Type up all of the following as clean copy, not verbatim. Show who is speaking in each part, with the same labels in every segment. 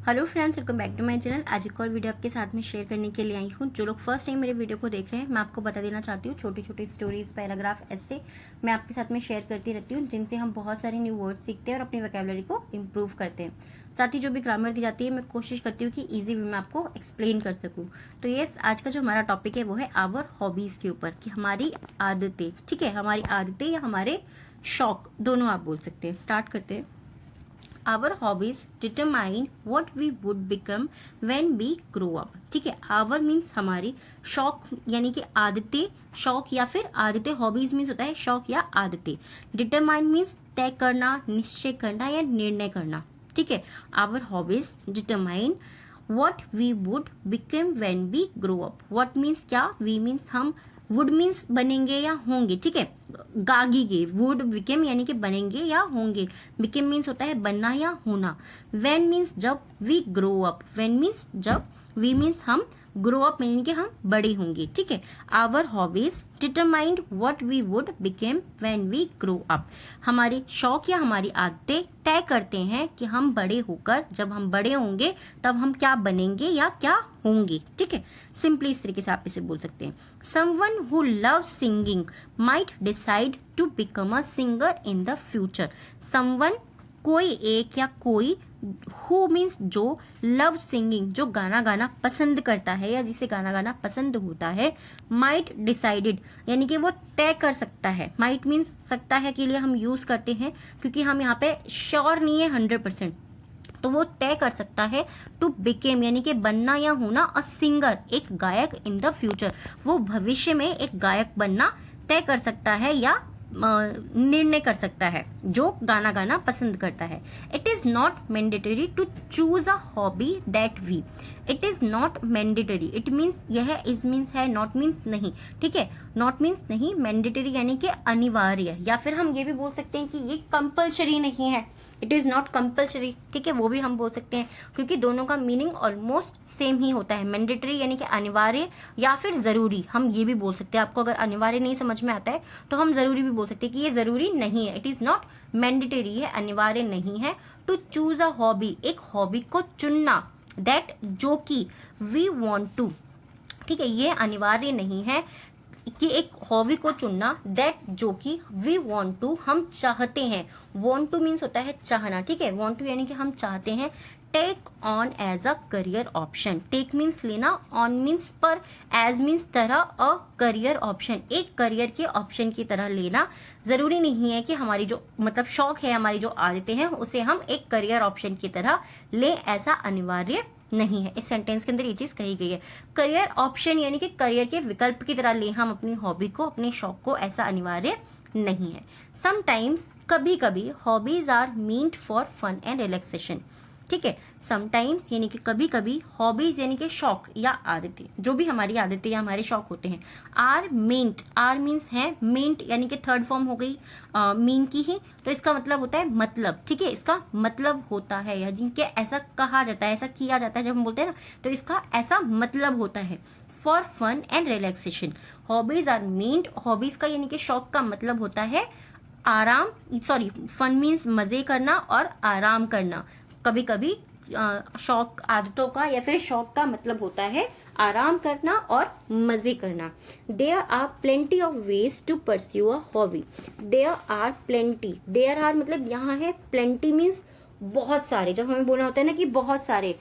Speaker 1: Hello friends, welcome back to my channel. आज एक और वीडियो आपके साथ में शेयर करने के लिए आई हूँ। जो लोग फर्स्ट टाइम मेरे वीडियो को देख रहे हैं, मैं आपको बता देना चाहती हूँ, छोटी छोटी स्टोरीज, पैराग्राफ ऐसे मैं आपके साथ में शेयर करती रहती हूँ, जिनसे हम बहुत सारे न्यू वर्ड सीखते हैं और अपनी वोकैबुलरी को इम्प्रूव करते हैं। साथ ही जो भी ग्रामर दी जाती है, मैं कोशिश करती हूँ कि ईजी वे में आपको एक्सप्लेन कर सकूँ। तो ये आज का जो हमारा टॉपिक है वो है आवर हॉबीज़ के ऊपर, कि हमारी आदतें, ठीक है, हमारी आदतें या हमारे शौक, दोनों आप बोल सकते हैं। स्टार्ट करते हैं। Our hobbies determine what we would become when we grow up। ठीक है, our means हमारी, शौक यानी कि आदतें, शौक या फिर आदतें, हॉबीज मीन्स होता है शौक या आदतें। डिटरमाइन मीन्स तय करना, निश्चय करना या निर्णय करना। ठीक है, our hobbies determine what we would become when we grow up। what means क्या, we means हम, वुड मीन्स बनेंगे या होंगे। ठीक है, गागीगे, वुड बिकेम यानी कि बनेंगे या होंगे। बिकेम मीन्स होता है बनना या होना। व्हेन मीन्स जब, we grow up, when means जब, वी मीन्स हम, ग्रो अप यानी कि हम बड़े होंगे। ठीक है, our hobbies determined what we would became when we grow up. हमारे शौक या हमारी आदतें तय करते हैं कि हम बड़े होकर, जब हम बड़े होंगे तब हम क्या बनेंगे या क्या होंगे। ठीक है, सिंपली इस तरीके से आप इसे बोल सकते हैं। Someone who love singing might decide to become a singer in the future. Someone कोई एक या कोई, हु मीन्स जो, लव सिंगिंग जो गाना गाना पसंद करता है या जिसे गाना गाना पसंद होता है। माइट डिसाइडेड यानी कि वो तय कर सकता है। माइट मीन्स सकता है के लिए हम यूज करते हैं, क्योंकि हम यहाँ पे श्योर नहीं है 100%, तो वो तय कर सकता है। टू बिकेम यानी कि बनना या होना, अ सिंगर एक गायक, इन द फ्यूचर वो भविष्य में एक गायक बनना तय कर सकता है या निर्णय कर सकता है, जो गाना गाना पसंद करता है। It is not mandatory to choose a hobby that we. It is not mandatory, it means यह, इज मीन्स है, नॉट मीन्स नहीं। ठीक है, नॉट मीन्स नहीं, मैंडेटरी यानी कि अनिवार्य, या फिर हम ये भी बोल सकते हैं कि ये कंपल्सरी नहीं है। इट इज नॉट कंपल्सरी, ठीक है, वो भी हम बोल सकते हैं, क्योंकि दोनों का मीनिंग ऑलमोस्ट सेम ही होता है। मैंडेटरी यानी कि अनिवार्य या फिर जरूरी, हम ये भी बोल सकते हैं। आपको अगर अनिवार्य नहीं समझ में आता है तो हम जरूरी भी बोल सकते हैं कि ये जरूरी नहीं है। इट इज नॉट मैंडेटरी है, अनिवार्य नहीं है। टू चूज अ हॉबी, एक हॉबी को चुनना, दैट जो कि, वी वॉन्ट टू, ठीक है, ये अनिवार्य नहीं है कि एक हॉबी को चुनना, दैट जो कि, वी वॉन्ट टू हम चाहते हैं। वॉन्ट टू मीन्स होता है चाहना। ठीक है, वॉन्ट टू यानी कि हम चाहते हैं। Take on as a career option, take means लेना, ऑन मीन्स पर, एज मीन्स तरह, अ करियर ऑप्शन एक करियर के ऑप्शन की तरह लेना। जरूरी नहीं है कि हमारी जो मतलब शौक है, हमारी जो आदतें हैं, उसे हम एक करियर ऑप्शन की तरह लें, ऐसा अनिवार्य नहीं है। इस सेंटेंस के अंदर ये चीज कही गई है। करियर ऑप्शन यानी कि करियर के विकल्प की तरह ले हम अपनी हॉबी को, अपने शौक को, ऐसा अनिवार्य नहीं है। समटाइम्स, कभी कभी, hobbies are meant for fun and relaxation. ठीक है, समटाइम्स यानी कि कभी कभी, हॉबीज यानी कि शौक या आदतें, जो भी हमारी आदतें या हमारे शौक होते हैं, आर मेंट, आर मीन्स है, मेंट यानी कि थर्ड फॉर्म हो गई मीन की ही, तो इसका मतलब होता है मतलब। ठीक है, इसका मतलब होता है, या जिनके ऐसा कहा जाता है, ऐसा किया जाता है जब हम बोलते हैं ना, तो इसका ऐसा मतलब होता है। For fun and relaxation, hobbies are meant, hobbies का यानी कि शौक का मतलब होता है आराम, सॉरी, फन मीन्स मजे करना और आराम करना। कभी कभी शौक, आदतों का या फिर शौक का मतलब होता है आराम करना और मजे करना। There are plenty of ways to pursue a hobby. There are plenty, there are मतलब यहाँ है, प्लेंटी मीन्स बहुत सारे। जब हमें बोलना होता है ना कि बहुत सारे,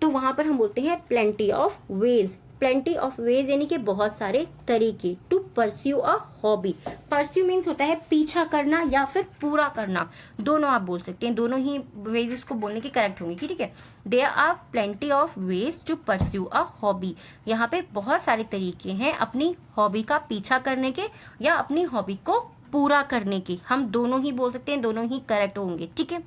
Speaker 1: तो वहां पर हम बोलते हैं plenty of ways. Plenty of ways यानी कि बहुत सारे तरीके। To pursue a hobby, pursue means होता है पीछा करना या फिर पूरा करना, दोनों आप बोल सकते हैं, दोनों ही वेज इसको बोलने की करेक्ट होंगी। ठीक है, there are plenty of ways to pursue a hobby, यहाँ पे बहुत सारे तरीके हैं अपनी हॉबी का पीछा करने के या अपनी हॉबी को पूरा करने के, हम दोनों ही बोल सकते हैं, दोनों ही करेक्ट होंगे। ठीक है,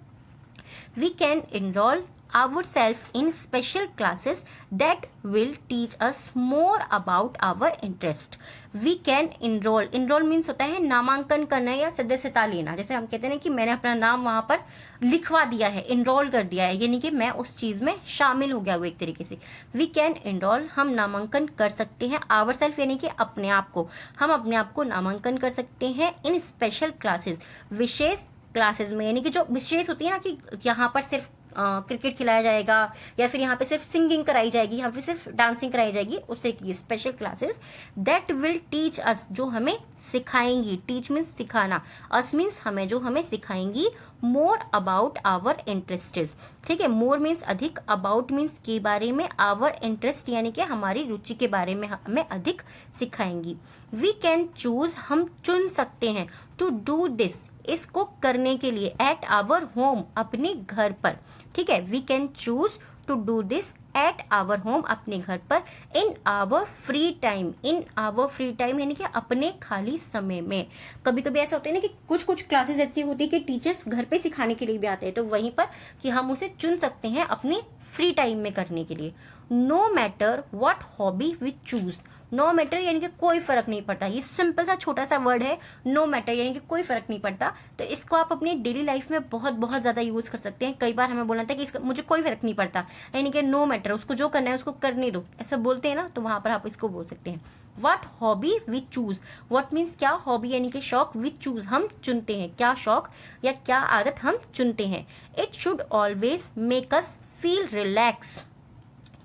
Speaker 1: we can enroll ourselves in special classes that will teach us more about our interest। we can enroll, enroll means होता है नामांकन करना या सदस्यता लेना। जैसे हम कहते हैं ना कि मैंने अपना नाम वहां पर लिखवा दिया है, इनरोल कर दिया है, यानी कि मैं उस चीज में शामिल हो गया हूँ एक तरीके से। वी कैन इनरोल, हम नामांकन कर सकते हैं। आवर सेल्फ यानी कि अपने आप को, हम अपने आप को नामांकन कर सकते हैं। इन स्पेशल क्लासेस, विशेष क्लासेस में, यानी कि जो विशेष होती है ना कि यहाँ पर सिर्फ क्रिकेट खिलाया जाएगा, या फिर यहाँ पे सिर्फ सिंगिंग कराई जाएगी, यहाँ पे सिर्फ डांसिंग कराई जाएगी, उस तरह की special classes that will teach us, जो हमें सिखाएंगी, टीच मीन्स सिखाना, अस मीन्स हमें, जो हमें सिखाएंगी मोर अबाउट आवर इंटरेस्टेस, ठीक है, मोर मीन्स अधिक, अबाउट मीन्स के बारे में, आवर इंटरेस्ट यानी कि हमारी रुचि के बारे में हमें अधिक सिखाएंगी। वी कैन चूज, हम चुन सकते हैं, टू डू दिस, इसको करने के लिए, एट आवर होम, अपने घर पर, ठीक है, we can choose to do this at our home, अपने घर पर, in our free time, in our free time यानी कि अपने खाली समय में। कभी कभी ऐसा होता है ना कि कुछ कुछ क्लासेस ऐसी होती है कि टीचर्स घर पे सिखाने के लिए भी आते हैं, तो वहीं पर कि हम उसे चुन सकते हैं अपनी फ्री टाइम में करने के लिए। No matter what hobby we choose, no matter यानी कि कोई फर्क नहीं पड़ता, ये सिंपल सा छोटा सा वर्ड है, नो मैटर यानी कि कोई फर्क नहीं पड़ता, तो इसको आप अपनी डेली लाइफ में बहुत बहुत ज़्यादा यूज़ कर सकते हैं। कई बार हमें बोलना था कि इसका मुझे कोई फर्क नहीं पड़ता, यानी कि नो मैटर, उसको जो करना है उसको करने दो, ऐसा बोलते हैं ना, तो वहाँ पर आप इसको बोल सकते हैं। What hobby we choose, what means क्या, हॉबी यानी कि शौक, वी चूज हम चुनते हैं, क्या शौक या क्या आदत हम चुनते हैं। It should always make us feel relax,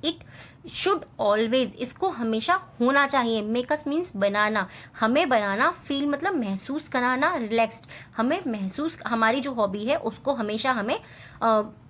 Speaker 1: it should always, इसको हमेशा होना चाहिए, मेकअस मीन्स बनाना, हमें बनाना, फील मतलब महसूस कराना, रिलैक्स्ड हमें महसूस, हमारी जो हॉबी है उसको हमेशा हमें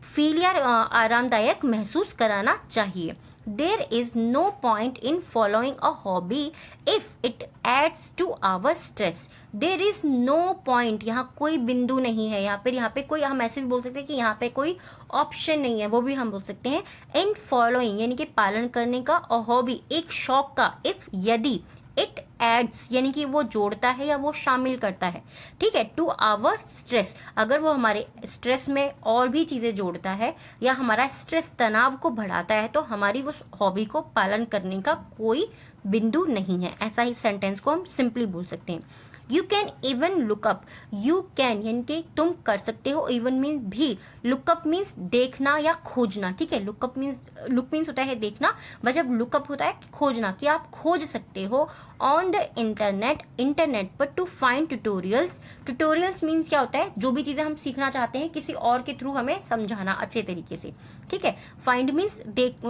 Speaker 1: फील या आरामदायक महसूस कराना चाहिए। There is no point in following a hobby if it adds to our stress, there is no point, यहाँ कोई बिंदु नहीं है, यहाँ पे कोई, हम ऐसे भी बोल सकते हैं कि यहाँ पे कोई ऑप्शन नहीं है, वो भी हम बोल सकते हैं। इन फॉलोइंग यानी कि पालन करने का, अ हॉबी एक शौक का, इफ यदि, इट एड्स यानी कि वो जोड़ता है या वो शामिल करता है, ठीक है, टू आवर स्ट्रेस, अगर वो हमारे स्ट्रेस में और भी चीज़ें जोड़ता है या हमारा स्ट्रेस तनाव को बढ़ाता है, तो हमारी उस हॉबी को पालन करने का कोई बिंदु नहीं है, ऐसा ही सेंटेंस को हम सिंपली बोल सकते हैं। You can even lookup, you can यानी कि तुम कर सकते हो, इवन मीन्स भी, लुकअप मीन्स देखना या खोजना, ठीक है, लुकअप मीन्स, लुक मीन्स होता है देखना, मतलब लुकअप होता है खोजना, कि आप खोज सकते हो ऑन द इंटरनेट, इंटरनेट पर, to find tutorials, tutorials means क्या होता है, जो भी चीज़ें हम सीखना चाहते हैं किसी और के थ्रू हमें समझाना अच्छे तरीके से, ठीक है। फाइंड मीन्स देख,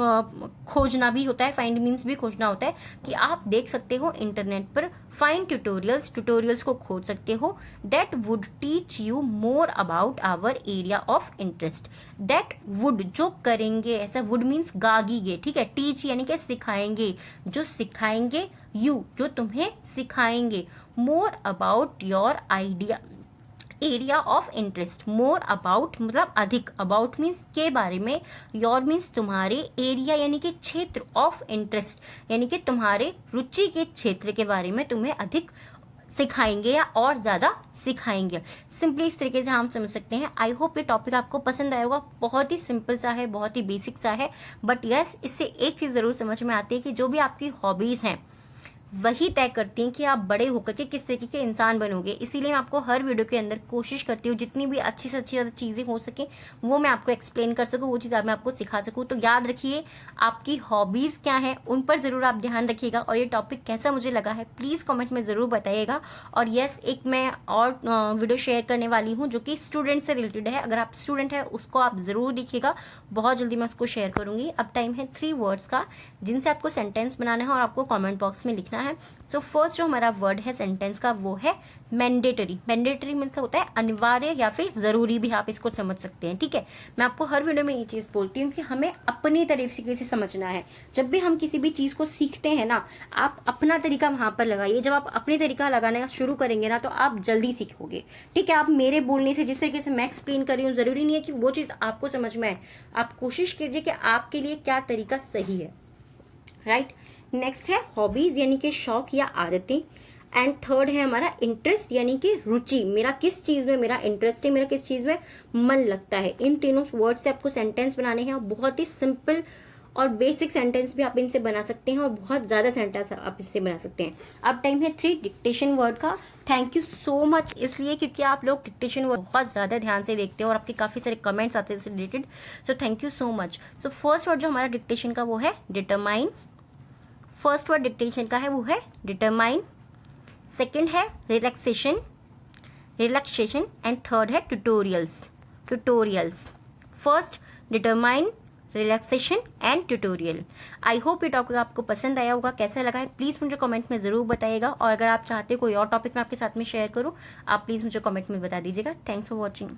Speaker 1: खोजना भी होता है, फाइंड मीन्स भी खोजना होता है, कि आप देख सकते हो इंटरनेट पर, फाइंड ट्यूटोरियल्स, ट्यूटोरियल्स को खोज सकते हो, that would teach you more about our area of interest, that would जो करेंगे, ऐसा वुड मीन्स गागीगे, ठीक है, टीच यानी कि सिखाएंगे, जो सिखाएंगे, यू जो तुम्हें सिखाएंगे, more about your idea, area of interest, more about मतलब अधिक, अबाउट मीन्स के बारे में, योर मीन्स तुम्हारे, एरिया यानी कि क्षेत्र, ऑफ इंटरेस्ट यानी कि तुम्हारे रुचि के क्षेत्र के बारे में तुम्हें अधिक सिखाएंगे या और ज़्यादा सिखाएंगे। सिंपली इस तरीके से हम समझ सकते हैं। आई होप ये टॉपिक आपको पसंद आएगा, बहुत ही सिंपल सा है, बहुत ही बेसिक सा है, बट यस इससे एक चीज़ ज़रूर समझ में आती है कि जो भी आपकी हॉबीज़ हैं वही तय करती हैं कि आप बड़े होकर के किस तरीके के इंसान बनोगे। इसीलिए मैं आपको हर वीडियो के अंदर कोशिश करती हूँ जितनी भी अच्छी से अच्छी चीज़ें हो सके वो मैं आपको एक्सप्लेन कर सकूँ, वो चीज़ मैं आपको सिखा सकूँ। तो याद रखिए आपकी हॉबीज़ क्या हैं उन पर ज़रूर आप ध्यान रखिएगा, और ये टॉपिक कैसा मुझे लगा है प्लीज़ कमेंट में ज़रूर बताइएगा। और यस एक मैं और वीडियो शेयर करने वाली हूँ जो कि स्टूडेंट से रिलेटेड है, अगर आप स्टूडेंट है उसको आप ज़रूर देखिएगा, बहुत जल्दी मैं उसको शेयर करूँगी। अब टाइम है 3 वर्ड्स का जिनसे आपको सेंटेंस बनाना है और आपको कॉमेंट बॉक्स में लिखना है। सो फर्स्ट जो हमारा वर्ड है सेंटेंस का वो है मैंडेटरी। मैंडेटरी मीन्स होता है अनिवार्य या फिर ज़रूरी भी आप इसको समझ सकते हैं, ठीक है। मैं आपको हर वीडियो में ये चीज़ बोलती हूँ कि हमें अपनी तरीके से समझना है। जब भी हम किसी भी चीज़ को सीखते हैं ना, आप अपना तरीका वहाँ पर लगाइए। जब आप अपने तरीका लगाना शुरू करेंगे ना तो आप जल्दी सीखोगे, ठीक है। आप मेरे बोलने से जिस तरीके से मैं एक्सप्लेन कर रही हूँ ज़रूरी नहीं है कि वो चीज़ आपको समझ में आए, आप कोशिश कीजिए कि आपके लिए क्या तरीका सही है, राइट। नेक्स्ट है हॉबीज यानी कि शौक या आदतें, एंड थर्ड है हमारा इंटरेस्ट यानी कि रुचि, मेरा किस चीज़ में मेरा इंटरेस्ट है, मेरा किस चीज़ में मन लगता है। इन तीनों वर्ड से आपको सेंटेंस बनाने हैं और बहुत ही सिंपल और बेसिक सेंटेंस भी आप इनसे बना सकते हैं और बहुत ज़्यादा सेंटेंस आप इससे बना सकते हैं। अब टाइम है 3 डिक्टेशन वर्ड का। थैंक यू सो मच इसलिए क्योंकि आप लोग डिक्टेशन वर्ड बहुत ज़्यादा ध्यान से देखते हो और आपके काफ़ी सारे कमेंट्स आते हैं इससे related, so thank you so much. So first word जो हमारा डिक्टेशन का वो है डिटरमाइन। फर्स्ट वर्ड डिक्टेशन का है वो है डिटरमाइन, सेकंड है रिलैक्सेशन, रिलैक्सेशन, एंड थर्ड है tutorials, tutorials. First determine, relaxation and tutorial. I hope ये टॉपिक आपको पसंद आया होगा। कैसा लगा है प्लीज़ मुझे कमेंट में ज़रूर बताइएगा, और अगर आप चाहते कोई और टॉपिक मैं आपके साथ में शेयर करूँ, आप प्लीज़ मुझे कमेंट में बता दीजिएगा। Thanks for watching.